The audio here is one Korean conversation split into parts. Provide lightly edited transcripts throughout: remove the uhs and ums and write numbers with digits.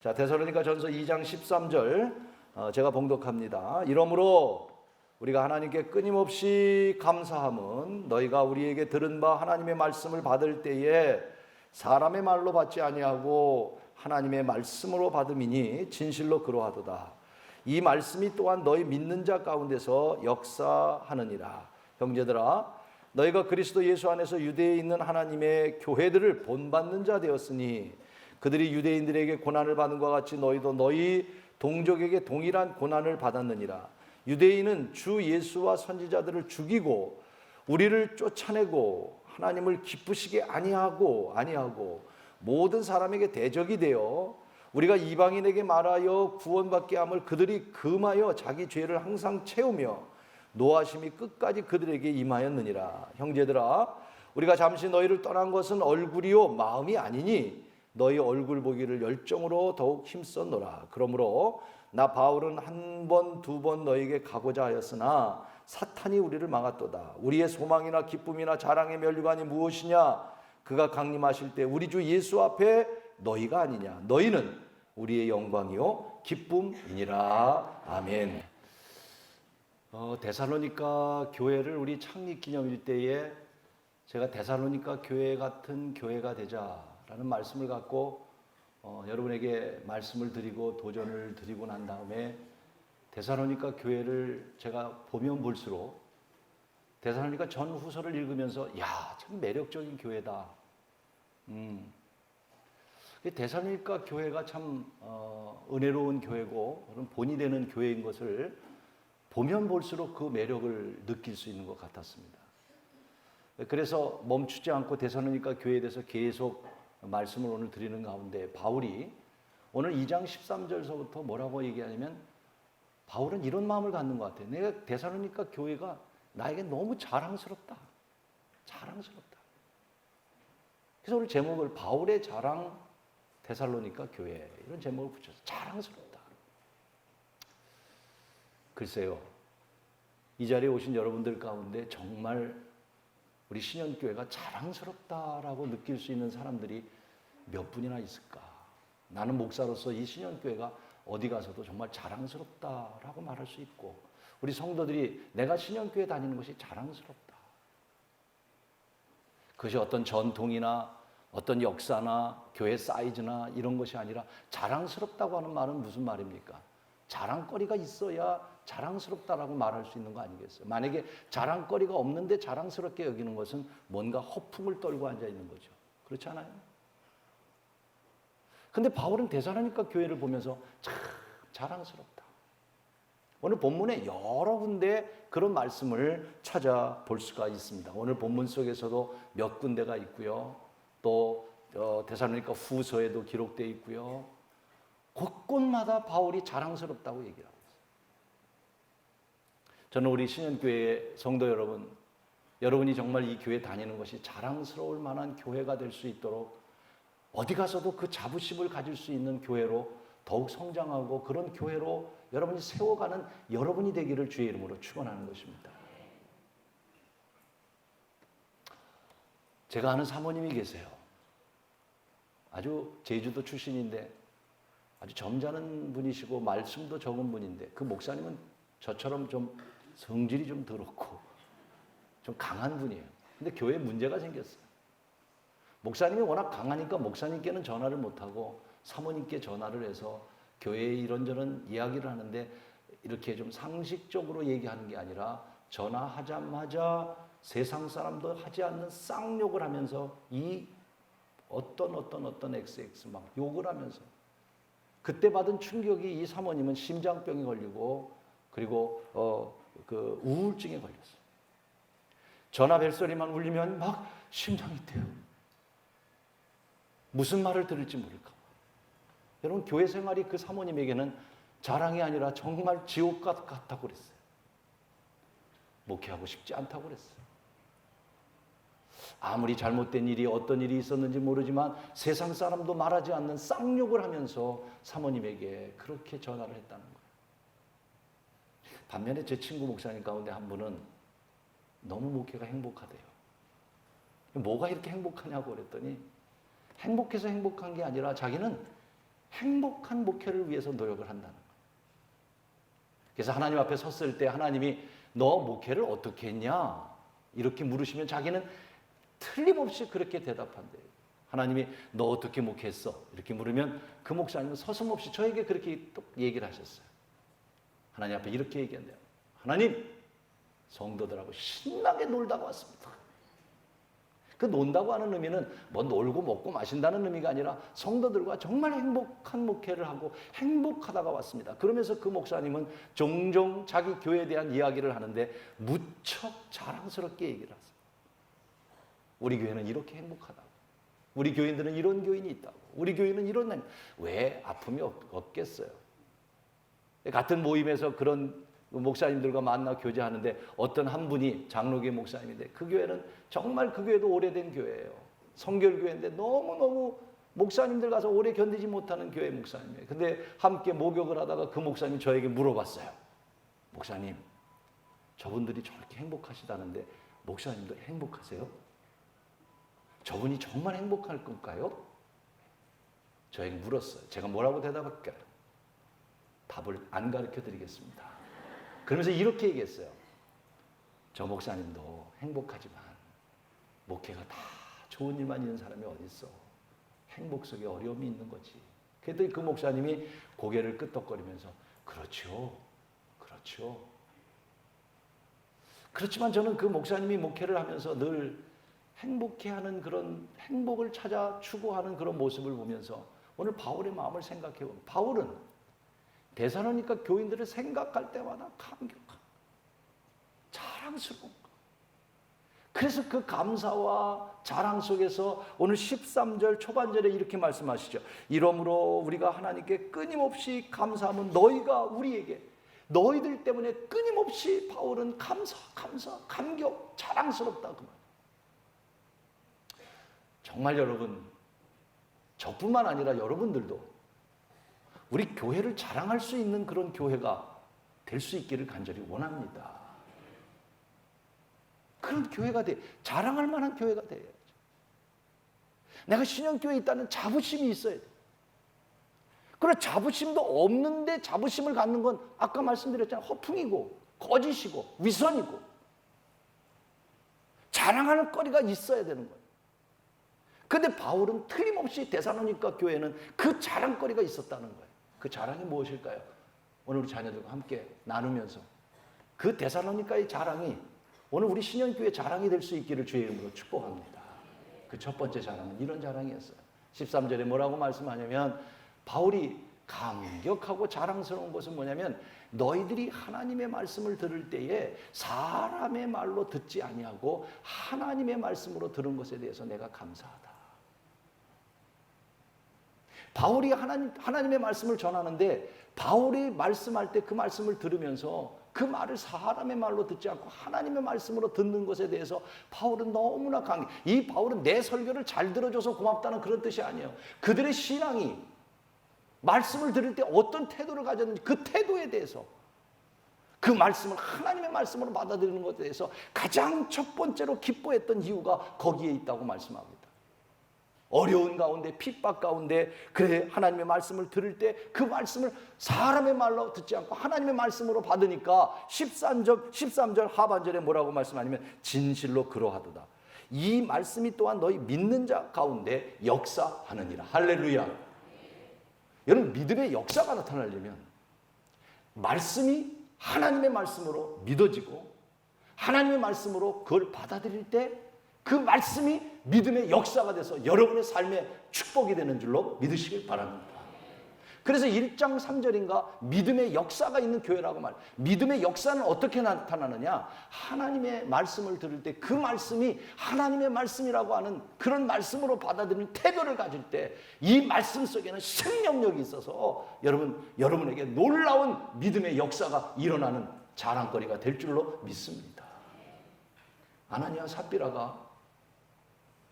자, 데살로니가전서 2장 13절 제가 봉독합니다. 이러므로 우리가 하나님께 끊임없이 감사함은 너희가 우리에게 들은 바 하나님의 말씀을 받을 때에 사람의 말로 받지 아니하고 하나님의 말씀으로 받음이니 진실로 그러하도다. 이 말씀이 또한 너희 믿는 자 가운데서 역사하느니라. 형제들아, 너희가 그리스도 예수 안에서 유대에 있는 하나님의 교회들을 본받는 자 되었으니 그들이 유대인들에게 고난을 받은 것 같이 너희도 너희 동족에게 동일한 고난을 받았느니라. 유대인은 주 예수와 선지자들을 죽이고 우리를 쫓아내고 하나님을 기쁘시게 아니하고 모든 사람에게 대적이 되어 우리가 이방인에게 말하여 구원받게 함을 그들이 금하여 자기 죄를 항상 채우며 노하심이 끝까지 그들에게 임하였느니라. 형제들아, 우리가 잠시 너희를 떠난 것은 얼굴이요 마음이 아니니 너희 얼굴 보기를 열정으로 더욱 힘썼노라. 그러므로 나 바울은 한 번, 두 번 너에게 가고자 하였으나 사탄이 우리를 막았도다. 우리의 소망이나 기쁨이나 자랑의 면류관이 무엇이냐? 그가 강림하실 때 우리 주 예수 앞에 너희가 아니냐? 너희는 우리의 영광이요 기쁨이니라. 아멘. 데살로니가 교회를 우리 창립 기념일 때에 제가 데살로니가 교회 같은 교회가 되자라는 말씀을 갖고 여러분에게 말씀을 드리고 도전을 드리고 난 다음에 데살로니가 교회를 제가 보면 볼수록 데살로니가 전후서를 읽으면서 참 매력적인 교회다. 데살로니가 교회가 참 은혜로운 교회고 그런 본이 되는 교회인 것을 보면 볼수록 그 매력을 느낄 수 있는 것 같았습니다. 그래서 멈추지 않고 데살로니가 교회에 대해서 계속 말씀을 오늘 드리는 가운데 바울이 오늘 2장 13절서부터 뭐라고 얘기하냐면 바울은 이런 마음을 갖는 것 같아요. 내가 데살로니가 교회가 나에게 너무 자랑스럽다. 그래서 오늘 제목을 바울의 자랑 데살로니가 교회 이런 제목을 붙여서 자랑스럽다. 글쎄요, 이 자리에 오신 여러분들 가운데 정말 우리 신현교회가 자랑스럽다라고 느낄 수 있는 사람들이 몇 분이나 있을까? 나는 목사로서 이 신현교회가 어디 가서도 정말 자랑스럽다라고 말할 수 있고 우리 성도들이 내가 신현교회 다니는 것이 자랑스럽다. 그것이 어떤 전통이나 어떤 역사나 교회 사이즈나 이런 것이 아니라 자랑스럽다고 하는 말은 무슨 말입니까? 자랑거리가 있어야 자랑스럽다라고 말할 수 있는 거 아니겠어요? 만약에 자랑거리가 없는데 자랑스럽게 여기는 것은 뭔가 허풍을 떨고 앉아 있는 거죠. 그렇지 않아요? 근데 바울은 데살로니가 교회를 보면서 참 자랑스럽다. 오늘 본문에 여러 군데 그런 말씀을 찾아볼 수가 있습니다. 오늘 본문 속에서도 몇 군데가 있고요. 또 데살로니가 후서에도 기록되어 있고요. 곳곳마다 바울이 자랑스럽다고 얘기하고 있어요. 저는 우리 신현교회 성도 여러분, 여러분이 정말 이 교회 다니는 것이 자랑스러울 만한 교회가 될 수 있도록 어디 가서도 그 자부심을 가질 수 있는 교회로 더욱 성장하고 그런 교회로 여러분이 세워가는 여러분이 되기를 주의 이름으로 축원하는 것입니다. 제가 아는 사모님이 계세요. 아주 제주도 출신인데 아주 점잖은 분이시고 말씀도 적은 분인데 그 목사님은 저처럼 좀 성질이 좀 더럽고 좀 강한 분이에요. 근데 교회에 문제가 생겼어요. 목사님이 워낙 강하니까 목사님께는 전화를 못하고 사모님께 전화를 해서 교회에 이런저런 이야기를 하는데 이렇게 좀 상식적으로 얘기하는 게 아니라 전화하자마자 세상 사람도 하지 않는 쌍욕을 하면서 이 어떤 XX 막 욕을 하면서 그때 받은 충격이 이 사모님은 심장병이 걸리고 그리고 그 우울증에 걸렸어요. 전화 벨소리만 울리면 막 심장이 뛰어요. 무슨 말을 들을지 모를까 봐. 여러분 교회 생활이 그 사모님에게는 자랑이 아니라 정말 지옥 같다고 그랬어요. 목회하고 싶지 않다고 그랬어요. 아무리 잘못된 일이 어떤 일이 있었는지 모르지만 세상 사람도 말하지 않는 쌍욕을 하면서 사모님에게 그렇게 전화를 했다는 거예요. 반면에 제 친구 목사님 가운데 한 분은 너무 목회가 행복하대요. 뭐가 이렇게 행복하냐고 그랬더니 행복해서 행복한 게 아니라 자기는 행복한 목회를 위해서 노력을 한다는 거예요. 그래서 하나님 앞에 섰을 때 하나님이 너 목회를 어떻게 했냐? 이렇게 물으시면 자기는 틀림없이 그렇게 대답한대요. 하나님이 너 어떻게 목회했어? 이렇게 물으면 그 목사님은 서슴없이 저에게 그렇게 또 얘기를 하셨어요. 하나님 앞에 이렇게 얘기한대요. 하나님, 성도들하고 신나게 놀다가 왔습니다. 그 논다고 하는 의미는 뭐 놀고 먹고 마신다는 의미가 아니라 성도들과 정말 행복한 목회를 하고 행복하다가 왔습니다. 그러면서 그 목사님은 종종 자기 교회에 대한 이야기를 하는데 무척 자랑스럽게 얘기를 하세요. 우리 교회는 이렇게 행복하다고. 우리 교인들은 이런 교인이 있다고. 우리 교회는 이런, 왜 아픔이 없겠어요? 같은 모임에서 그런 목사님들과 만나 교제하는데 어떤 한 분이 장로교회 목사님인데 그 교회는 정말 그 교회도 오래된 교회예요. 성결교회인데 너무너무 목사님들 가서 오래 견디지 못하는 교회 목사님이에요. 근데 함께 목욕을 하다가 그 목사님이 저에게 물어봤어요. 목사님, 저분들이 저렇게 행복하시다는데 목사님도 행복하세요? 저분이 정말 행복할 건가요? 저에게 물었어요. 제가 뭐라고 대답할까요? 답을 안 가르쳐 드리겠습니다. 그러면서 이렇게 얘기했어요. 저 목사님도 행복하지만 목회가 다 좋은 일만 있는 사람이 어디 있어. 행복 속에 어려움이 있는 거지. 그랬더니 그 목사님이 고개를 끄덕거리면서 그렇죠. 그렇죠. 그렇지만 저는 그 목사님이 목회를 하면서 늘 행복해하는 그런 행복을 찾아 추구하는 그런 모습을 보면서 오늘 바울의 마음을 생각해 보면 바울은 데살로니가 교인들을 생각할 때마다 감격하고 자랑스러운 거. 그래서 그 감사와 자랑 속에서 오늘 13절 초반절에 이렇게 말씀하시죠. 이러므로 우리가 하나님께 끊임없이 감사하면 너희가 우리에게 너희들 때문에 끊임없이 바울은 감사, 감격, 자랑스럽다 그 말. 정말 여러분, 저뿐만 아니라 여러분들도 우리 교회를 자랑할 수 있는 그런 교회가 될 수 있기를 간절히 원합니다. 그런 교회가 자랑할 만한 교회가 돼야죠. 내가 신영교회에 있다는 자부심이 있어야 돼. 그런 자부심도 없는데 자부심을 갖는 건 아까 말씀드렸잖아요. 허풍이고 거짓이고 위선이고 자랑하는 거리가 있어야 되는 거예요. 근데 바울은 틀림없이 데살로니가 교회는 그 자랑거리가 있었다는 거예요. 그 자랑이 무엇일까요? 오늘 우리 자녀들과 함께 나누면서 그 데살로니가의 자랑이 오늘 우리 신영교회 자랑이 될 수 있기를 주의 이름으로 축복합니다. 그 첫 번째 자랑은 이런 자랑이었어요. 13절에 뭐라고 말씀하냐면 바울이 감격하고 자랑스러운 것은 뭐냐면 너희들이 하나님의 말씀을 들을 때에 사람의 말로 듣지 아니하고 하나님의 말씀으로 들은 것에 대해서 내가 감사하다. 바울이 하나님의 말씀을 전하는데 바울이 말씀할 때 그 말씀을 들으면서 그 말을 사람의 말로 듣지 않고 하나님의 말씀으로 듣는 것에 대해서 바울은 너무나 강해. 이 바울은 내 설교를 잘 들어줘서 고맙다는 그런 뜻이 아니에요. 그들의 신앙이 말씀을 들을 때 어떤 태도를 가졌는지 그 태도에 대해서 그 말씀을 하나님의 말씀으로 받아들이는 것에 대해서 가장 첫 번째로 기뻐했던 이유가 거기에 있다고 말씀합니다. 어려운 가운데 핍박 가운데 그래 하나님의 말씀을 들을 때 그 말씀을 사람의 말로 듣지 않고 하나님의 말씀으로 받으니까 13절 하반절에 뭐라고 말씀하냐면 진실로 그러하도다. 이 말씀이 또한 너희 믿는 자 가운데 역사하느니라. 할렐루야. 여러분 믿음의 역사가 나타나려면 말씀이 하나님의 말씀으로 믿어지고 하나님의 말씀으로 그걸 받아들일 때 그 말씀이 믿음의 역사가 돼서 여러분의 삶에 축복이 되는 줄로 믿으시길 바랍니다. 그래서 1장 3절인가 믿음의 역사가 있는 교회라고 말해요. 믿음의 역사는 어떻게 나타나느냐? 하나님의 말씀을 들을 때 그 말씀이 하나님의 말씀이라고 하는 그런 말씀으로 받아들이는 태도를 가질 때 이 말씀 속에는 생명력이 있어서 여러분에게 놀라운 믿음의 역사가 일어나는 자랑거리가 될 줄로 믿습니다. 아나니아 삽비라가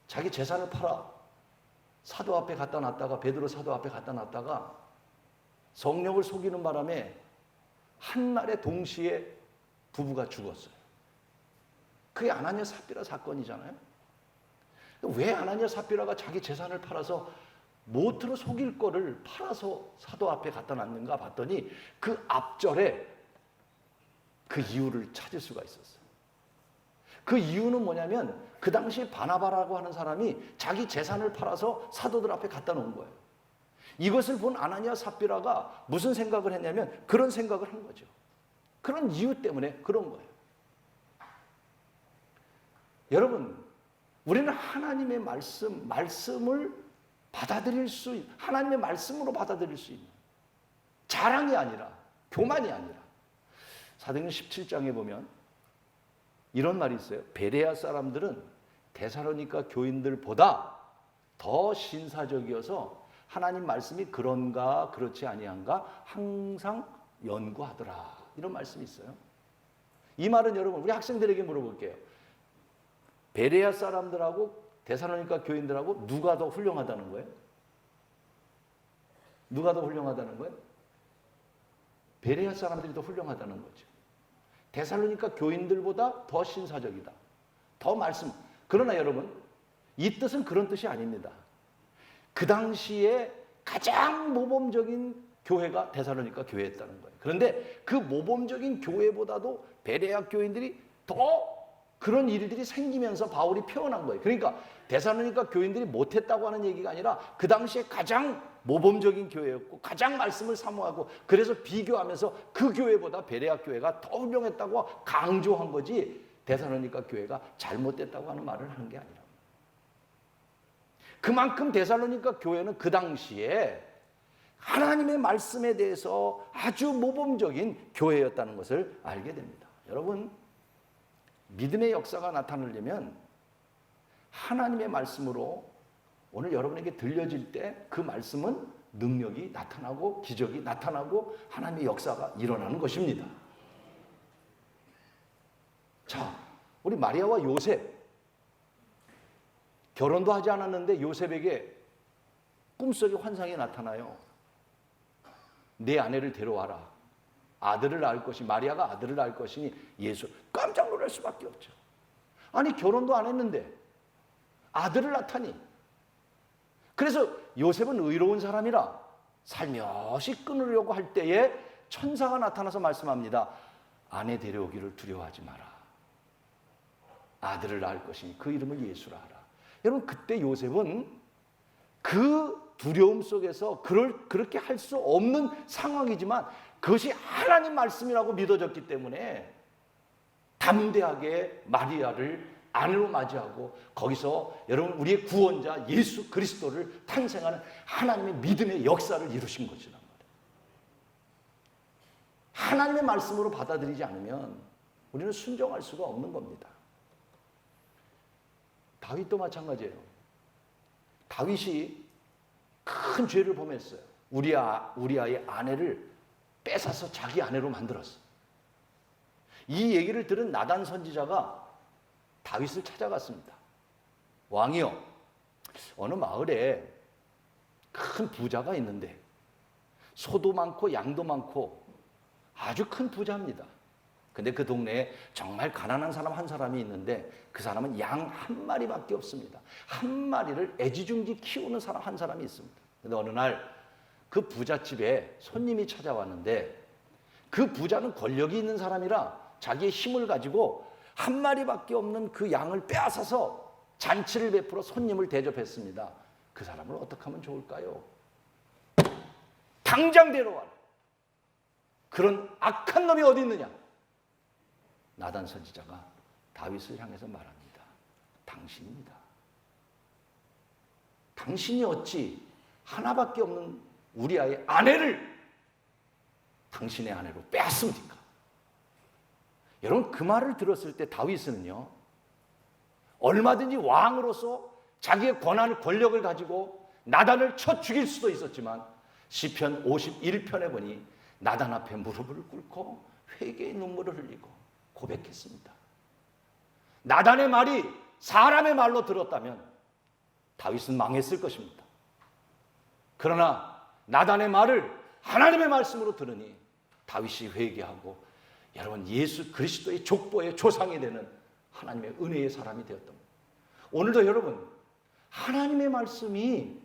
자기 재산을 팔아 사도 앞에 갖다 놨다가 베드로 사도 앞에 갖다 놨다가 성령을 속이는 바람에 한날에 동시에 부부가 죽었어요. 그게 아나니아 삽비라 사건이잖아요. 왜 아나니아 삽비라가 자기 재산을 팔아서 모트로 속일 거를 팔아서 사도 앞에 갖다 놨는가 봤더니 그 앞절에 그 이유를 찾을 수가 있었어요. 그 이유는 뭐냐면 그 당시에 바나바라고 하는 사람이 자기 재산을 팔아서 사도들 앞에 갖다 놓은 거예요. 이것을 본 아나니아 삽비라가 무슨 생각을 했냐면 그런 생각을 한 거죠. 그런 이유 때문에 그런 거예요. 여러분, 우리는 하나님의 말씀을 받아들일 하나님의 말씀으로 받아들일 수 있는 자랑이 아니라 교만이 아니라 사도행전 17장에 보면 이런 말이 있어요. 베레아 사람들은 데살로니가 교인들보다 더 신사적이어서 하나님 말씀이 그런가 그렇지 아니한가 항상 연구하더라. 이런 말씀이 있어요. 이 말은 여러분 우리 학생들에게 물어볼게요. 베레아 사람들하고 데살로니가 교인들하고 누가 더 훌륭하다는 거예요? 누가 더 훌륭하다는 거예요? 베레아 사람들이 더 훌륭하다는 거죠. 데살로니가 교인들보다 더 신사적이다. 더 말씀. 그러나 여러분, 이 뜻은 그런 뜻이 아닙니다. 그 당시에 가장 모범적인 교회가 데살로니가 교회였다는 거예요. 그런데 그 모범적인 교회보다도 베레아 교인들이 더 그런 일들이 생기면서 바울이 표현한 거예요. 그러니까 데살로니가 교인들이 못했다고 하는 얘기가 아니라 그 당시에 가장 모범적인 교회였고 가장 말씀을 사모하고 그래서 비교하면서 그 교회보다 베레아 교회가 더 훌륭했다고 강조한 거지 데살로니가 교회가 잘못됐다고 하는 말을 하는 게 아니라 그만큼 데살로니가 교회는 그 당시에 하나님의 말씀에 대해서 아주 모범적인 교회였다는 것을 알게 됩니다. 여러분, 믿음의 역사가 나타나려면 하나님의 말씀으로 오늘 여러분에게 들려질 때 그 말씀은 능력이 나타나고 기적이 나타나고 하나님의 역사가 일어나는 것입니다. 자, 우리 마리아와 요셉 결혼도 하지 않았는데 요셉에게 꿈속에 환상이 나타나요. 내 아내를 데려와라. 아들을 낳을 것이 마리아가 아들을 낳을 것이니 예수. 깜짝 놀랄 수밖에 없죠. 아니 결혼도 안 했는데 아들을 낳다니. 그래서 요셉은 의로운 사람이라 살며시 끊으려고 할 때에 천사가 나타나서 말씀합니다. 아내 데려오기를 두려워하지 마라. 아들을 낳을 것이니 그 이름을 예수라 하라. 여러분 그때 요셉은 그 두려움 속에서 그렇게 할 수 없는 상황이지만 그것이 하나님 말씀이라고 믿어졌기 때문에 담대하게 마리아를 아내로 맞이하고 거기서 여러분 우리의 구원자 예수 그리스도를 탄생하는 하나님의 믿음의 역사를 이루신 것이란 말이에요. 하나님의 말씀으로 받아들이지 않으면 우리는 순종할 수가 없는 겁니다. 다윗도 마찬가지예요. 다윗이 큰 죄를 범했어요. 우리아의 아내를 뺏어서 자기 아내로 만들었어요. 이 얘기를 들은 나단 선지자가 다윗을 찾아갔습니다. 왕이요, 어느 마을에 큰 부자가 있는데 소도 많고 양도 많고 아주 큰 부자입니다. 근데 그 동네에 정말 가난한 사람 한 사람이 있는데 그 사람은 양 한 마리밖에 없습니다. 한 마리를 애지중지 키우는 사람 한 사람이 있습니다. 근데 어느 날 그 부잣집에 손님이 찾아왔는데 그 부자는 권력이 있는 사람이라 자기의 힘을 가지고 한 마리밖에 없는 그 양을 빼앗아서 잔치를 베풀어 손님을 대접했습니다. 그 사람을 어떻게 하면 좋을까요? 당장 데려와라. 그런 악한 놈이 어디 있느냐? 나단 선지자가 다윗을 향해서 말합니다. 당신입니다. 당신이 어찌 하나밖에 없는 우리아의 아내를 당신의 아내로 빼앗습니까? 여러분 그 말을 들었을 때 다윗은요 얼마든지 왕으로서 자기의 권력을 가지고 나단을 쳐 죽일 수도 있었지만 시편 51편에 보니 나단 앞에 무릎을 꿇고 회개의 눈물을 흘리고 고백했습니다. 나단의 말이 사람의 말로 들었다면 다윗은 망했을 것입니다. 그러나 나단의 말을 하나님의 말씀으로 들으니 다윗이 회개하고 여러분 예수 그리스도의 족보의 조상이 되는 하나님의 은혜의 사람이 되었던 거예요. 오늘도 여러분 하나님의 말씀이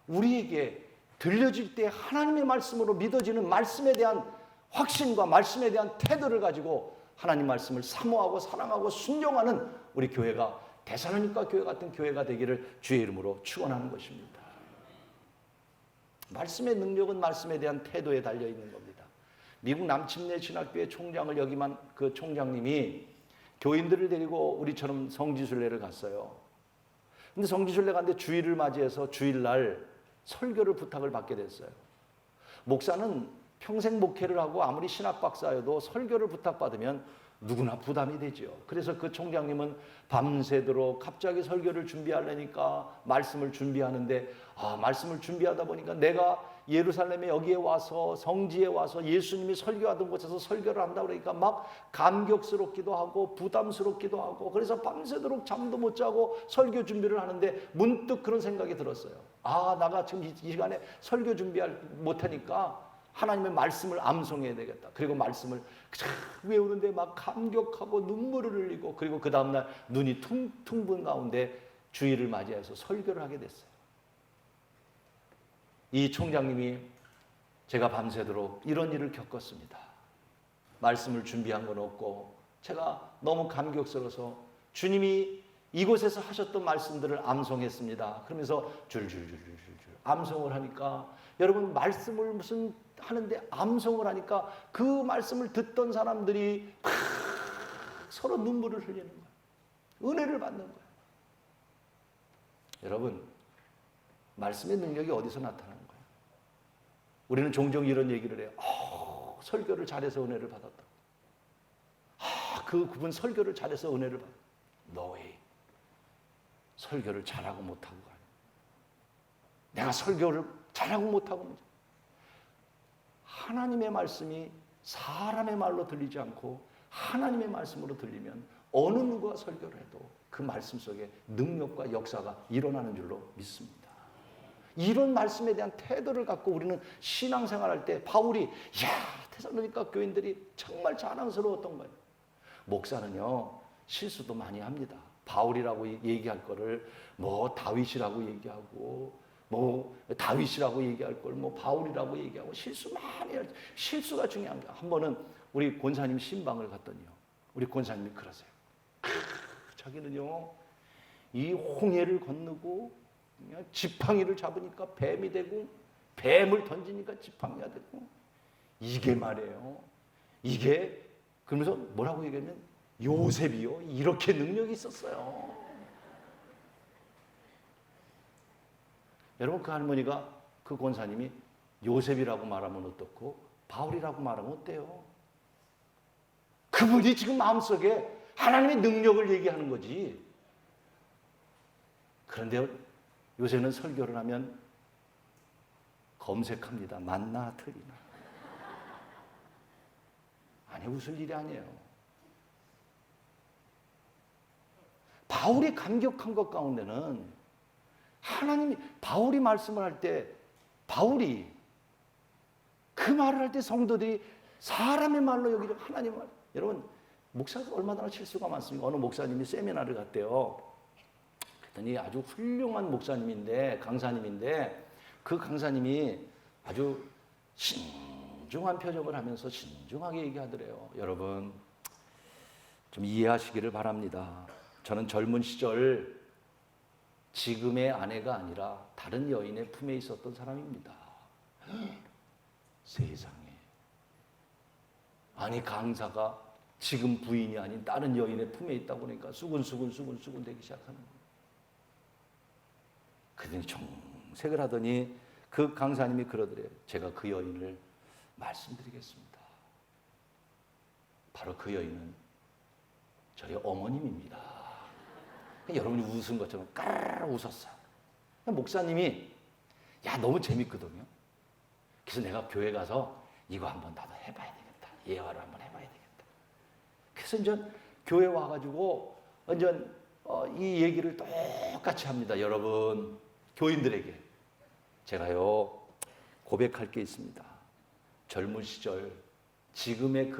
우리에게 들려질 때 하나님의 말씀으로 믿어지는 말씀에 대한 확신과 말씀에 대한 태도를 가지고 하나님 말씀을 사모하고 사랑하고 순종하는 우리 교회가 데살로니가 교회 같은 교회가 되기를 주의 이름으로 축원하는 것입니다. 말씀의 능력은 말씀에 대한 태도에 달려 있는 겁니다. 미국 남침내 신학교의 총장을 역임한 그 총장님이 교인들을 데리고 우리처럼 성지순례를 갔어요. 근데 성지순례 갔는데 주일을 맞이해서 주일날 설교를 부탁을 받게 됐어요. 목사는 평생 목회를 하고 아무리 신학 박사여도 설교를 부탁받으면 누구나 부담이 되죠. 그래서 그 총장님은 밤새도록 갑자기 설교를 준비하려니까 말씀을 준비하는데 말씀을 준비하다 보니까 내가 예루살렘에 여기에 와서 성지에 와서 예수님이 설교하던 곳에서 설교를 한다 그러니까 막 감격스럽기도 하고 부담스럽기도 하고 그래서 밤새도록 잠도 못 자고 설교 준비를 하는데 문득 그런 생각이 들었어요. 내가 지금 이 시간에 설교 준비할 못하니까 하나님의 말씀을 암송해야 되겠다. 그리고 말씀을 외우는데 막 감격하고 눈물을 흘리고 그리고 그 다음날 눈이 퉁퉁 분 가운데 주일을 맞이해서 설교를 하게 됐어요. 이 총장님이 제가 밤새도록 이런 일을 겪었습니다. 말씀을 준비한 건 없고 제가 너무 감격스러워서 주님이 이곳에서 하셨던 말씀들을 암송했습니다. 그러면서 줄줄줄줄줄 암송을 하니까 여러분 말씀을 무슨 하는데 암송을 하니까 그 말씀을 듣던 사람들이 막 서로 눈물을 흘리는 거예요. 은혜를 받는 거예요. 여러분 말씀의 능력이 어디서 나타나는 거예요? 우리는 종종 이런 얘기를 해요. 설교를 잘해서 은혜를 받았다. 그분 설교를 잘해서 은혜를 받았다. No way. 설교를 잘하고 못하고 가요. 내가 설교를 잘하고 못하고 하나님의 말씀이 사람의 말로 들리지 않고 하나님의 말씀으로 들리면 어느 누가 설교를 해도 그 말씀 속에 능력과 역사가 일어나는 줄로 믿습니다. 이런 말씀에 대한 태도를 갖고 우리는 신앙생활할 때 바울이 데살로니가 교인들이 정말 자랑스러웠던 거예요. 목사는요 실수도 많이 합니다. 바울이라고 얘기할 거를 다윗이라고 얘기하고 다윗이라고 얘기할 걸 바울이라고 얘기하고 실수 많이 해요. 실수가 중요한 거야. 한 번은 우리 권사님 신방을 갔더니요. 우리 권사님이 그러세요. 자기는요 이 홍해를 건너고 지팡이를 잡으니까 뱀이 되고 뱀을 던지니까 지팡이가 되고 이게 말이에요. 이게 그러면서 뭐라고 얘기하면 요셉이요 이렇게 능력이 있었어요. 여러분 그 할머니가 그 권사님이 요셉이라고 말하면 어떻고 바울이라고 말하면 어때요? 그분이 지금 마음속에 하나님의 능력을 얘기하는 거지. 그런데 요새는 설교를 하면 검색합니다. 맞나 틀리나. 아니 웃을 일이 아니에요. 바울이 감격한 것 가운데는 하나님이 바울이 말씀을 할 때 바울이 그 말을 할 때 성도들이 사람의 말로 여기죠. 하나님의 말. 여러분 목사가 얼마나 실수가 많습니까? 어느 목사님이 세미나를 갔대요. 그랬더니 아주 훌륭한 목사님인데 강사님인데 그 강사님이 아주 신중한 표정을 하면서 신중하게 얘기하더래요. 여러분 좀 이해하시기를 바랍니다. 저는 젊은 시절 지금의 아내가 아니라 다른 여인의 품에 있었던 사람입니다. 세상에. 아니 강사가 지금 부인이 아닌 다른 여인의 품에 있다고 그러니까 수근수근 되기 시작하는 거예요. 그랬더니 정색을 하더니 그 강사님이 그러더래요. 제가 그 여인을 말씀드리겠습니다. 바로 그 여인은 저희 어머님입니다. 여러분이 웃은 것처럼 까르르 웃었어요. 목사님이 너무 재밌거든요. 그래서 내가 교회 가서 이거 한번 나도 해봐야 되겠다. 예화를 한번 해봐야 되겠다. 그래서 이제 교회 와가지고 완전 이 얘기를 똑같이 합니다. 여러분 교인들에게 제가요 고백할 게 있습니다. 젊은 시절 지금의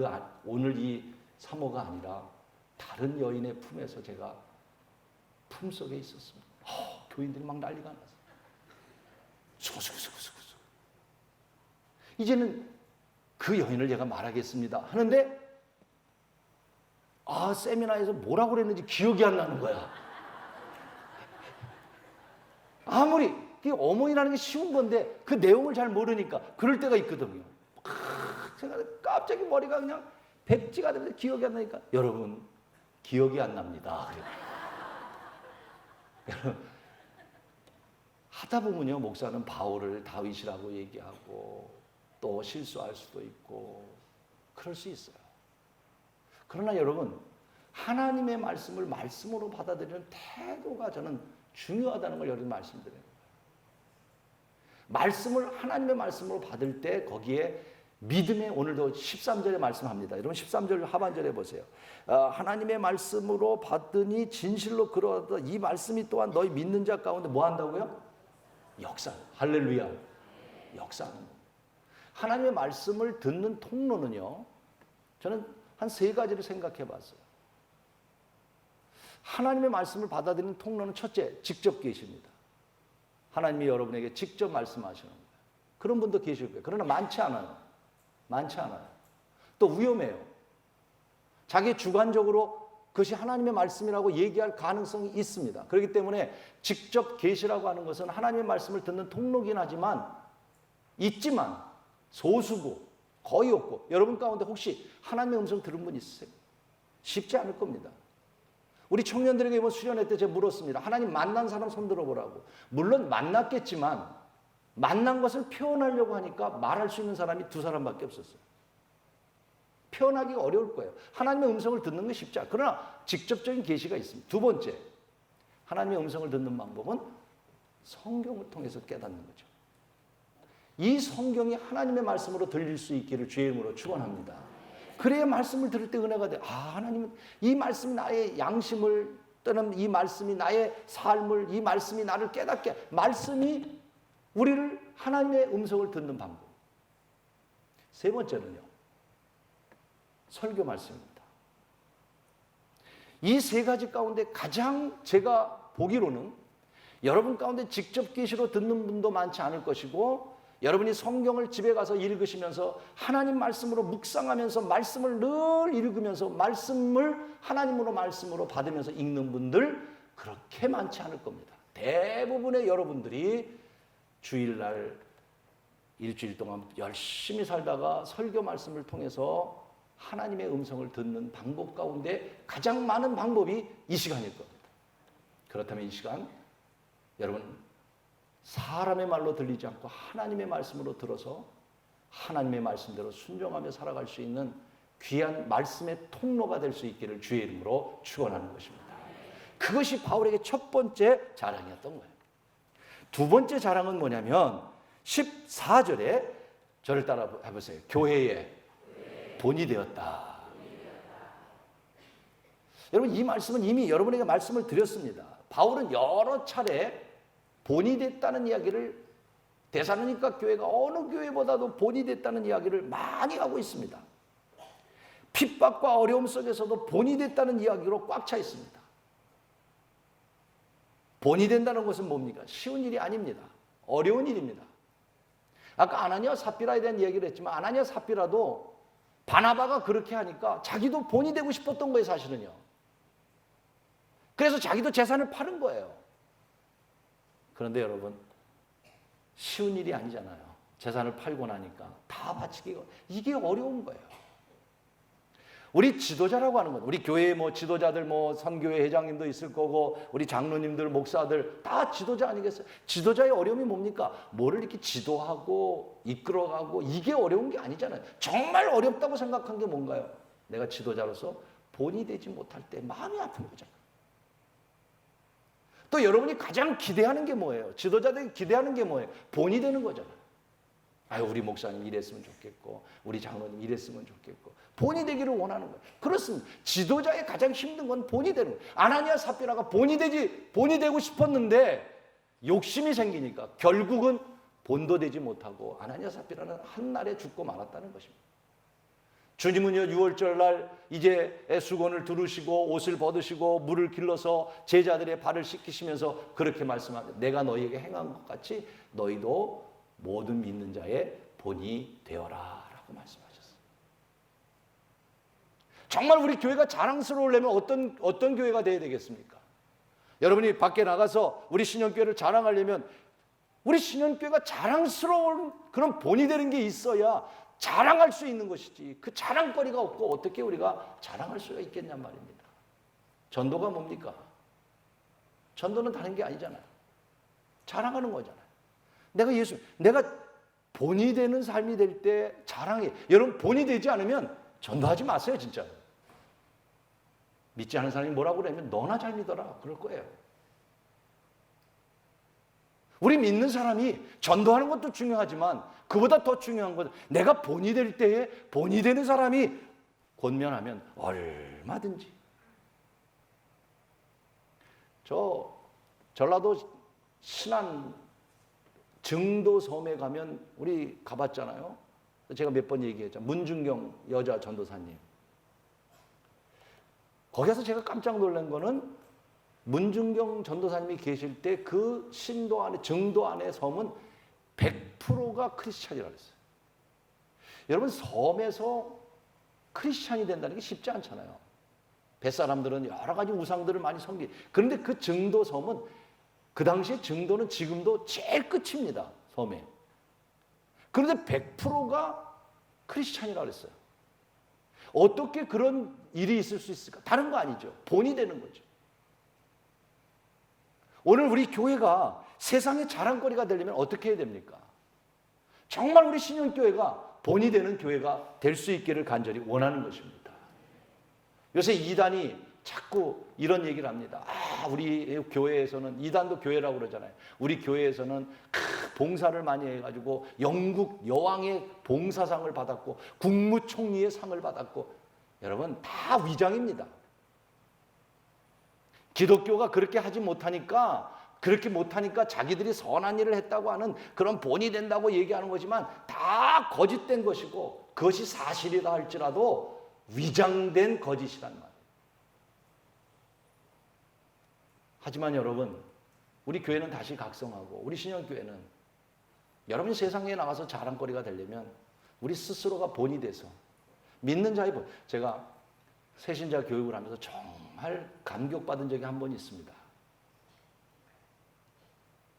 오늘 이 사모가 아니라 다른 여인의 품에서 제가 품속에 있었습니다. 교인들이 막 난리가 났어요. 수구수구수구수구. 이제는 그 여인을 제가 말하겠습니다 하는데 세미나에서 뭐라고 그랬는지 기억이 안 나는 거야. 아무리 어머니라는 게 쉬운 건데 그 내용을 잘 모르니까 그럴 때가 있거든요. 제가 갑자기 머리가 그냥 백지가 되면서 기억이 안 나니까 여러분 기억이 안 납니다. 하다 보면요 목사는 바울을 다윗이라고 얘기하고 또 실수할 수도 있고 그럴 수 있어요. 그러나 여러분 하나님의 말씀을 말씀으로 받아들이는 태도가 저는 중요하다는 걸 여러분 말씀드려요. 말씀을 하나님의 말씀으로 받을 때 거기에 믿음의 오늘도 13절에 말씀합니다. 여러분 13절 하반절에 보세요. 하나님의 말씀으로 받으니 진실로 그러하다. 이 말씀이 또한 너희 믿는 자 가운데 뭐 한다고요? 역사. 할렐루야. 역사하는 거. 하나님의 말씀을 듣는 통로는요. 저는 한 세 가지를 생각해 봤어요. 하나님의 말씀을 받아들이는 통로는 첫째, 직접 계십니다. 하나님이 여러분에게 직접 말씀하시는 거예요. 그런 분도 계실 거예요. 그러나 많지 않아요. 많지 않아요. 또 위험해요. 자기 주관적으로 그것이 하나님의 말씀이라고 얘기할 가능성이 있습니다. 그렇기 때문에 직접 계시라고 하는 것은 하나님의 말씀을 듣는 통로긴 하지만 있지만 소수고 거의 없고 여러분 가운데 혹시 하나님의 음성 들은 분 있으세요? 쉽지 않을 겁니다. 우리 청년들에게 이번 수련회 때 제가 물었습니다. 하나님 만난 사람 손 들어보라고. 물론 만났겠지만 만난 것을 표현하려고 하니까 말할 수 있는 사람이 2사람밖에 없었어요. 표현하기가 어려울 거예요. 하나님의 음성을 듣는 건 쉽지 않아요. 그러나 직접적인 계시가 있습니다. 두 번째, 하나님의 음성을 듣는 방법은 성경을 통해서 깨닫는 거죠. 이 성경이 하나님의 말씀으로 들릴 수 있기를 주의 이름으로 축원합니다. 그래야 말씀을 들을 때 은혜가 돼. 하나님은 이 말씀이 나의 양심을 또는 이 말씀이 나의 삶을 이 말씀이 나를 깨닫게 말씀이 우리를 하나님의 음성을 듣는 방법. 세 번째는요. 설교 말씀입니다. 이 세 가지 가운데 가장 제가 보기로는 여러분 가운데 직접 계시로 듣는 분도 많지 않을 것이고 여러분이 성경을 집에 가서 읽으시면서 하나님 말씀으로 묵상하면서 말씀을 늘 읽으면서 말씀을 하나님으로 말씀으로 받으면서 읽는 분들 그렇게 많지 않을 겁니다. 대부분의 여러분들이 주일날 일주일 동안 열심히 살다가 설교 말씀을 통해서 하나님의 음성을 듣는 방법 가운데 가장 많은 방법이 이 시간일 겁니다. 그렇다면 이 시간 여러분 사람의 말로 들리지 않고 하나님의 말씀으로 들어서 하나님의 말씀대로 순종하며 살아갈 수 있는 귀한 말씀의 통로가 될 수 있기를 주의 이름으로 축원하는 것입니다. 그것이 바울에게 첫 번째 자랑이었던 거예요. 두 번째 자랑은 뭐냐면 14절에 저를 따라 해보세요. 교회에 본이 되었다. 여러분 이 말씀은 이미 여러분에게 말씀을 드렸습니다. 바울은 여러 차례 본이 됐다는 이야기를 데살로니가 교회가 어느 교회보다도 본이 됐다는 이야기를 많이 하고 있습니다. 핍박과 어려움 속에서도 본이 됐다는 이야기로 꽉 차 있습니다. 본이 된다는 것은 뭡니까? 쉬운 일이 아닙니다. 어려운 일입니다. 아까 아나니아 삽비라에 대한 이야기를 했지만 아나니아 삽비라도 바나바가 그렇게 하니까 자기도 본이 되고 싶었던 거예요, 사실은요. 그래서 자기도 재산을 파는 거예요. 그런데 여러분 쉬운 일이 아니잖아요. 재산을 팔고 나니까 다 바치기가 이게 어려운 거예요. 우리 지도자라고 하는 건 우리 교회에 뭐 지도자들 선교회 회장님도 있을 거고 우리 장로님들 목사들 다 지도자 아니겠어요? 지도자의 어려움이 뭡니까? 뭐를 이렇게 지도하고 이끌어가고 이게 어려운 게 아니잖아요. 정말 어렵다고 생각한 게 뭔가요? 내가 지도자로서 본이 되지 못할 때 마음이 아픈 거잖아요. 또 여러분이 가장 기대하는 게 뭐예요? 지도자들이 기대하는 게 뭐예요? 본이 되는 거잖아요. 우리 목사님 이랬으면 좋겠고 우리 장로님 이랬으면 좋겠고 본이 되기를 원하는 거예요. 그렇습니다. 지도자의 가장 힘든 건 본이 되는 거예요. 아나니아 삽비라가 본이 되고 싶었는데 욕심이 생기니까 결국은 본도 되지 못하고 아나니아 삽비라는 한날에 죽고 말았다는 것입니다. 주님은요 6월절 날 이제 수건을 두르시고 옷을 벗으시고 물을 길러서 제자들의 발을 씻기시면서 그렇게 말씀합니다. 내가 너희에게 행한 것 같이 너희도 모든 믿는 자의 본이 되어라 라고 말씀하셨어요. 정말 우리 교회가 자랑스러우려면 어떤 교회가 되어야 되겠습니까? 여러분이 밖에 나가서 우리 신현교회를 자랑하려면 우리 신현교회가 자랑스러운 그런 본이 되는 게 있어야 자랑할 수 있는 것이지, 그 자랑거리가 없고 어떻게 우리가 자랑할 수가 있겠냔 말입니다. 전도가 뭡니까? 전도는 다른 게 아니잖아요. 자랑하는 거잖아요. 내가 본이 되는 삶이 될 때 자랑해. 여러분 본이 되지 않으면 전도하지 마세요, 진짜. 믿지 않은 사람이 뭐라고 그러면 너나 잘 믿어라 그럴 거예요. 우리 믿는 사람이 전도하는 것도 중요하지만 그보다 더 중요한 건 내가 본이 될 때에 본이 되는 사람이 권면하면 얼마든지. 저 전라도 신안 증도 섬에 가면 우리 가봤잖아요. 제가 몇 번 얘기했죠. 문중경 여자 전도사님. 거기서 제가 깜짝 놀란 거는 문중경 전도사님이 계실 때 그 신도 안에 증도 안에 섬은 100%가 크리스찬이라고 했어요. 여러분 섬에서 크리스찬이 된다는 게 쉽지 않잖아요. 뱃사람들은 여러 가지 우상들을 많이 섬기. 그런데 그 증도 섬은 그 당시에 증도는 지금도 제일 끝입니다. 섬에. 그런데 100%가 크리스찬이라고 했어요. 어떻게 그런 일이 있을 수 있을까? 다른 거 아니죠. 본이 되는 거죠. 오늘 우리 교회가 세상의 자랑거리가 되려면 어떻게 해야 됩니까? 정말 우리 신현교회가 본이 되는 교회가 될 수 있기를 간절히 원하는 것입니다. 요새 이단이 자꾸 이런 얘기를 합니다. 우리 교회에서는, 이단도 교회라고 그러잖아요. 우리 교회에서는 봉사를 많이 해가지고 영국 여왕의 봉사상을 받았고 국무총리의 상을 받았고. 여러분 다 위장입니다. 기독교가 그렇게 못하니까 자기들이 선한 일을 했다고 하는 그런 본이 된다고 얘기하는 거지만 다 거짓된 것이고 그것이 사실이라 할지라도 위장된 거짓이란 말이에요. 하지만 여러분, 우리 교회는 다시 각성하고 우리 신현교회는 여러분이 세상에 나가서 자랑거리가 되려면 우리 스스로가 본이 돼서 믿는 자의 본. 제가 새신자 교육을 하면서 정말 감격받은 적이 한 번 있습니다.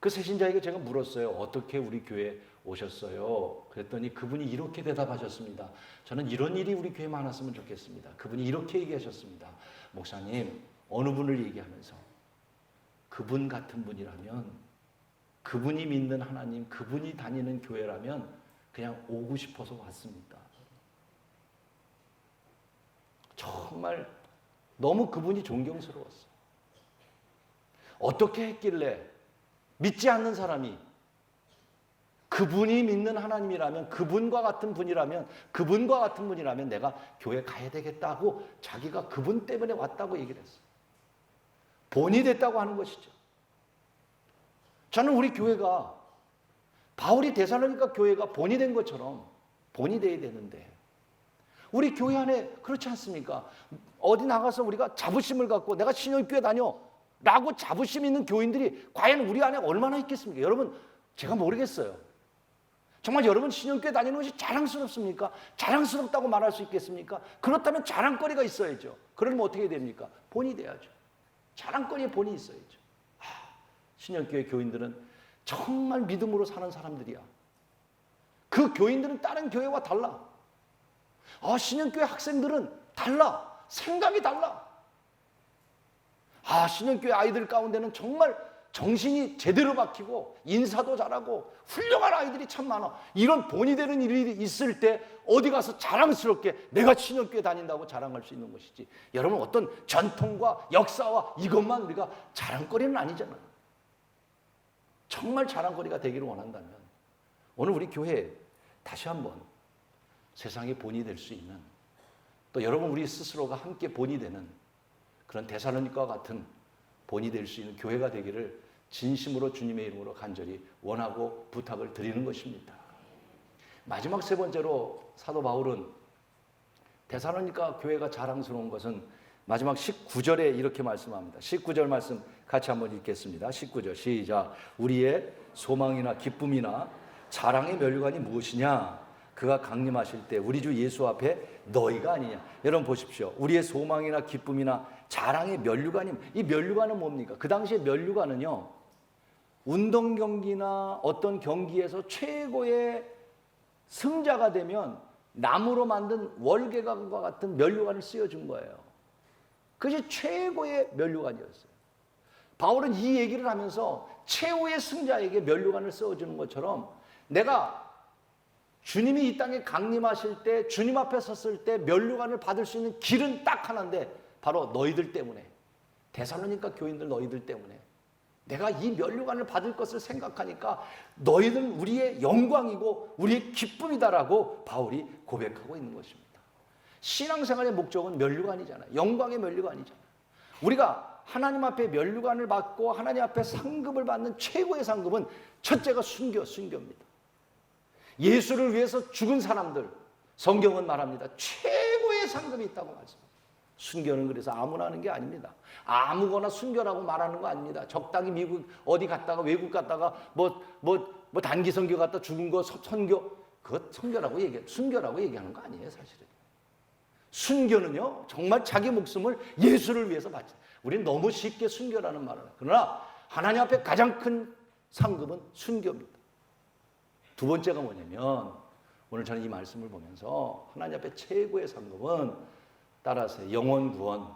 그 새신자에게 제가 물었어요. 어떻게 우리 교회에 오셨어요? 그랬더니 그분이 이렇게 대답하셨습니다. 저는 이런 일이 우리 교회에 많았으면 좋겠습니다. 그분이 이렇게 얘기하셨습니다. 목사님, 어느 분을 얘기하면서 그분 같은 분이라면, 그분이 믿는 하나님, 그분이 다니는 교회라면 그냥 오고 싶어서 왔습니다. 정말 너무 그분이 존경스러웠어요. 어떻게 했길래 믿지 않는 사람이 그분이 믿는 하나님이라면, 그분과 같은 분이라면 내가 교회 가야 되겠다고 자기가 그분 때문에 왔다고 얘기를 했어요. 본이 됐다고 하는 것이죠. 저는 우리 교회가 바울이 데살로니가 교회가 본이 된 것처럼 본이 돼야 되는데 우리 교회 안에 그렇지 않습니까? 어디 나가서 우리가 자부심을 갖고 내가 신현교회 다녀 라고 자부심 있는 교인들이 과연 우리 안에 얼마나 있겠습니까? 여러분, 제가 모르겠어요. 정말 여러분 신현교회 다니는 것이 자랑스럽습니까? 자랑스럽다고 말할 수 있겠습니까? 그렇다면 자랑거리가 있어야죠. 그러면 어떻게 해야 됩니까? 본이 돼야죠. 자랑거리에 본이 있어야죠. 신현교회 교인들은 정말 믿음으로 사는 사람들이야. 그 교인들은 다른 교회와 달라. 신현교회 학생들은 달라. 생각이 달라. 신현교회 아이들 가운데는 정말 정신이 제대로 박히고 인사도 잘하고 훌륭한 아이들이 참 많아. 이런 본이 되는 일이 있을 때 어디 가서 자랑스럽게 내가 신현교회 다닌다고 자랑할 수 있는 것이지. 여러분, 어떤 전통과 역사와 이것만 우리가 자랑거리는 아니잖아요. 정말 자랑거리가 되기를 원한다면 오늘 우리 교회에 다시 한번 세상의 본이 될 수 있는, 또 여러분 우리 스스로가 함께 본이 되는 그런 데살로니가와 같은 본이 될 수 있는 교회가 되기를 진심으로 주님의 이름으로 간절히 원하고 부탁을 드리는 것입니다. 마지막 세 번째로 사도 바울은 데살로니가 교회가 자랑스러운 것은 마지막 19절에 이렇게 말씀합니다. 19절 말씀 같이 한번 읽겠습니다. 19절 시작. 우리의 소망이나 기쁨이나 자랑의 면류관이 무엇이냐? 그가 강림하실 때 우리 주 예수 앞에 너희가 아니냐. 여러분 보십시오. 우리의 소망이나 기쁨이나 자랑의 면류관이, 이 면류관은 뭡니까? 그 당시에 면류관은요, 운동 경기나 어떤 경기에서 최고의 승자가 되면 나무로 만든 월계관과 같은 면류관을 씌워준 거예요. 그것이 최고의 면류관이었어요. 바울은 이 얘기를 하면서 최후의 승자에게 면류관을 씌워주는 것처럼, 내가 주님이 이 땅에 강림하실 때, 주님 앞에 섰을 때 면류관을 받을 수 있는 길은 딱 하나인데, 바로 너희들 때문에, 데살로니가 교인들 너희들 때문에 내가 이 면류관을 받을 것을 생각하니까 너희는 우리의 영광이고 우리의 기쁨이다라고 바울이 고백하고 있는 것입니다. 신앙생활의 목적은 면류관이잖아요. 영광의 면류관이잖아요. 우리가 하나님 앞에 면류관을 받고 하나님 앞에 상급을 받는 최고의 상급은 첫째가 순교입니다. 예수를 위해서 죽은 사람들, 성경은 말합니다. 최고의 상급이 있다고 말씀합니다. 순교는 그래서 아무나 하는 게 아닙니다. 아무거나 순교라고 말하는 거 아닙니다. 적당히 미국 어디 갔다가 외국 갔다가 뭐 단기 선교 갔다 죽은 거 선교, 그것 선교라고 순교라고 얘기하는 거 아니에요, 사실은. 순교는요, 정말 자기 목숨을 예수를 위해서 바치. 우리는 너무 쉽게 순교라는 말을 해요. 그러나 하나님 앞에 가장 큰 상급은 순교입니다. 두 번째가 뭐냐면, 오늘 저는 이 말씀을 보면서 하나님 앞에 최고의 상급은, 따라서 영혼 구원.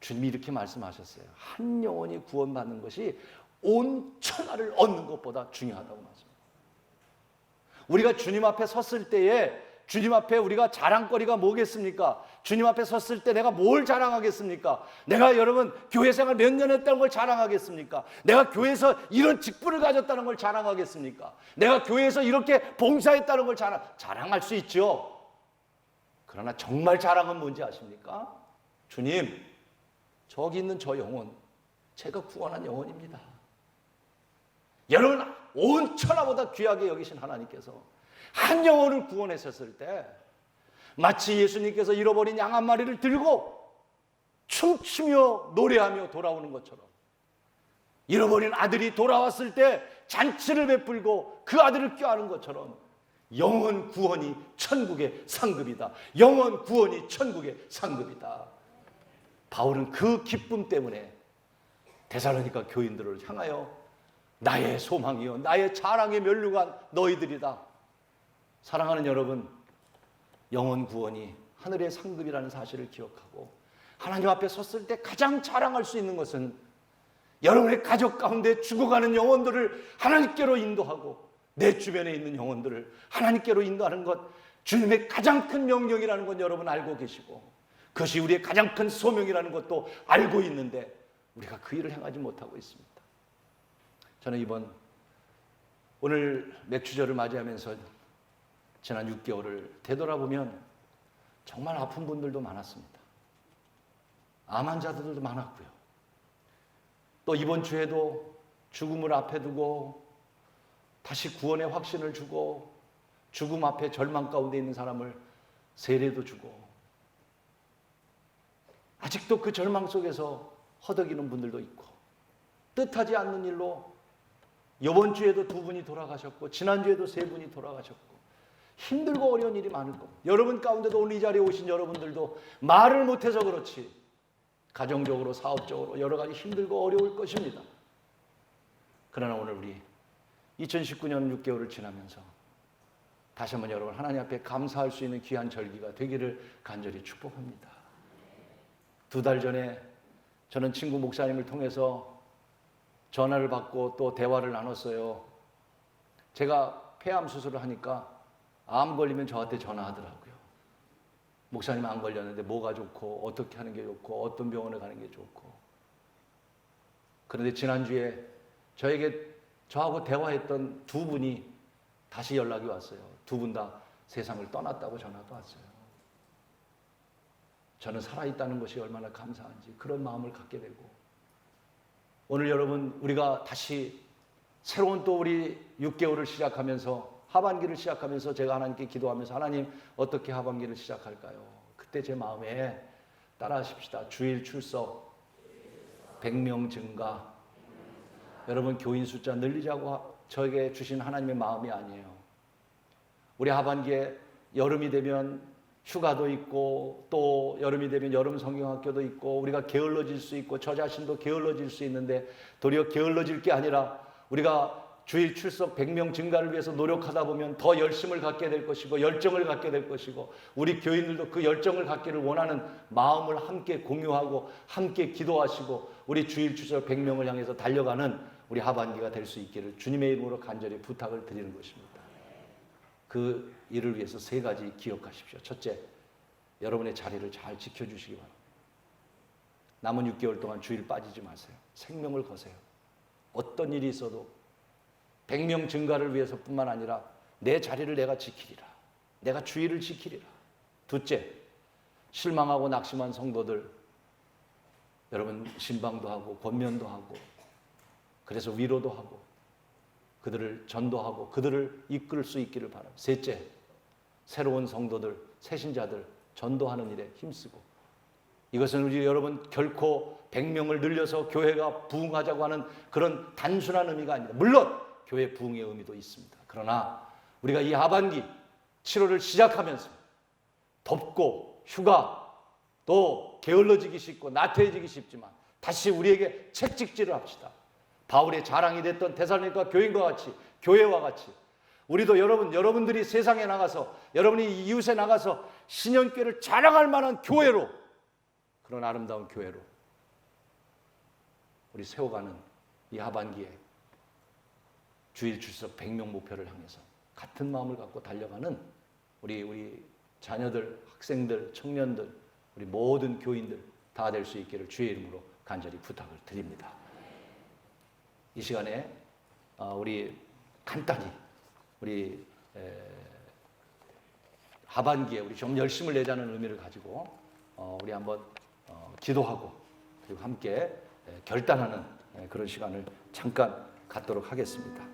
주님이 이렇게 말씀하셨어요. 한 영혼이 구원받는 것이 온 천하를 얻는 것보다 중요하다고 말씀합니다. 우리가 주님 앞에 섰을 때에, 주님 앞에 우리가 자랑거리가 뭐겠습니까? 주님 앞에 섰을 때 내가 뭘 자랑하겠습니까? 내가 여러분 교회 생활 몇 년 했다는 걸 자랑하겠습니까? 내가 교회에서 이런 직분을 가졌다는 걸 자랑하겠습니까? 내가 교회에서 이렇게 봉사했다는 걸 자랑할 수 있죠. 그러나 정말 자랑은 뭔지 아십니까? 주님, 저기 있는 저 영혼, 제가 구원한 영혼입니다. 여러분, 온 천하보다 귀하게 여기신 하나님께서 한 영혼을 구원하셨을 때, 마치 예수님께서 잃어버린 양 한 마리를 들고 춤추며 노래하며 돌아오는 것처럼, 잃어버린 아들이 돌아왔을 때 잔치를 베풀고 그 아들을 껴안은 것처럼, 영혼 구원이 천국의 상급이다. 영혼 구원이 천국의 상급이다. 바울은 그 기쁨 때문에 데살로니가 교인들을 향하여 나의 소망이요 나의 자랑의 면류관 너희들이다. 사랑하는 여러분, 영혼 구원이 하늘의 상급이라는 사실을 기억하고 하나님 앞에 섰을 때 가장 자랑할 수 있는 것은 여러분의 가족 가운데 죽어가는 영혼들을 하나님께로 인도하고 내 주변에 있는 영혼들을 하나님께로 인도하는 것, 주님의 가장 큰 명령이라는 건 여러분 알고 계시고, 그것이 우리의 가장 큰 소명이라는 것도 알고 있는데 우리가 그 일을 행하지 못하고 있습니다. 저는 오늘 맥주절을 맞이하면서 지난 6개월을 되돌아보면 정말 아픈 분들도 많았습니다. 암 환자들도 많았고요. 또 이번 주에도 죽음을 앞에 두고 다시 구원의 확신을 주고 죽음 앞에 절망 가운데 있는 사람을 세례도 주고, 아직도 그 절망 속에서 허덕이는 분들도 있고, 뜻하지 않는 일로 이번 주에도 2분이 돌아가셨고 지난주에도 3분이 돌아가셨고, 힘들고 어려운 일이 많을 겁니다. 여러분 가운데도 오늘 이 자리에 오신 여러분들도 말을 못해서 그렇지 가정적으로 사업적으로 여러 가지 힘들고 어려울 것입니다. 그러나 오늘 우리 2019년 6개월을 지나면서 다시 한번 여러분 하나님 앞에 감사할 수 있는 귀한 절기가 되기를 간절히 축복합니다. 2달 전에 저는 친구 목사님을 통해서 전화를 받고 또 대화를 나눴어요. 제가 폐암 수술을 하니까 암 걸리면 저한테 전화하더라고요. 목사님 안 걸렸는데 뭐가 좋고 어떻게 하는 게 좋고 어떤 병원에 가는 게 좋고. 그런데 지난주에 저하고 대화했던 2분이 다시 연락이 왔어요. 2분 다 세상을 떠났다고 전화가 왔어요. 저는 살아있다는 것이 얼마나 감사한지 그런 마음을 갖게 되고, 오늘 여러분 우리가 다시 새로운 또 우리 6개월을 시작하면서 하반기를 시작하면서 제가 하나님께 기도하면서 하나님 어떻게 하반기를 시작할까요? 그때 제 마음에 따라하십시다. 주일 출석 100명 증가. 여러분 교인 숫자 늘리자고 저에게 주신 하나님의 마음이 아니에요. 우리 하반기에 여름이 되면 휴가도 있고 또 여름이 되면 여름 성경학교도 있고 우리가 게을러질 수 있고 저 자신도 게을러질 수 있는데 도리어 게을러질 게 아니라 우리가 주일 출석 100명 증가를 위해서 노력하다 보면 더 열심을 갖게 될 것이고 열정을 갖게 될 것이고 우리 교인들도 그 열정을 갖기를 원하는 마음을 함께 공유하고 함께 기도하시고 우리 주일 출석 100명을 향해서 달려가는 우리 하반기가 될 수 있기를 주님의 이름으로 간절히 부탁을 드리는 것입니다. 그 일을 위해서 3가지 기억하십시오. 첫째, 여러분의 자리를 잘 지켜주시기 바랍니다. 남은 6개월 동안 주일 빠지지 마세요. 생명을 거세요. 어떤 일이 있어도 100명 증가를 위해서뿐만 아니라 내 자리를 내가 지키리라. 내가 주의를 지키리라. 둘째, 실망하고 낙심한 성도들 여러분 신방도 하고 권면도 하고 그래서 위로도 하고 그들을 전도하고 그들을 이끌 수 있기를 바랍니다. 셋째, 새로운 성도들, 새신자들 전도하는 일에 힘쓰고 이것은 우리 여러분 결코 100명을 늘려서 교회가 부흥하자고 하는 그런 단순한 의미가 아닙니다. 물론 교회 부흥의 의미도 있습니다. 그러나 우리가 이 하반기 7월을 시작하면서 덥고 휴가 또 게을러지기 쉽고 나태해지기 쉽지만 다시 우리에게 책찍질을 합시다. 바울의 자랑이 됐던 데살로니가 교인과 같이 교회와 같이 우리도 여러분들이 세상에 나가서 여러분이 이웃에 나가서 신년교회를 자랑할 만한 교회로 그런 아름다운 교회로 우리 세워가는 이 하반기에 주일 출석 100명 목표를 향해서 같은 마음을 갖고 달려가는 우리 자녀들, 학생들, 청년들, 우리 모든 교인들 다 될 수 있기를 주의 이름으로 간절히 부탁을 드립니다. 이 시간에 우리 간단히 우리 하반기에 우리 좀 열심을 내자는 의미를 가지고 우리 한번 기도하고 그리고 함께 결단하는 그런 시간을 잠깐 갖도록 하겠습니다.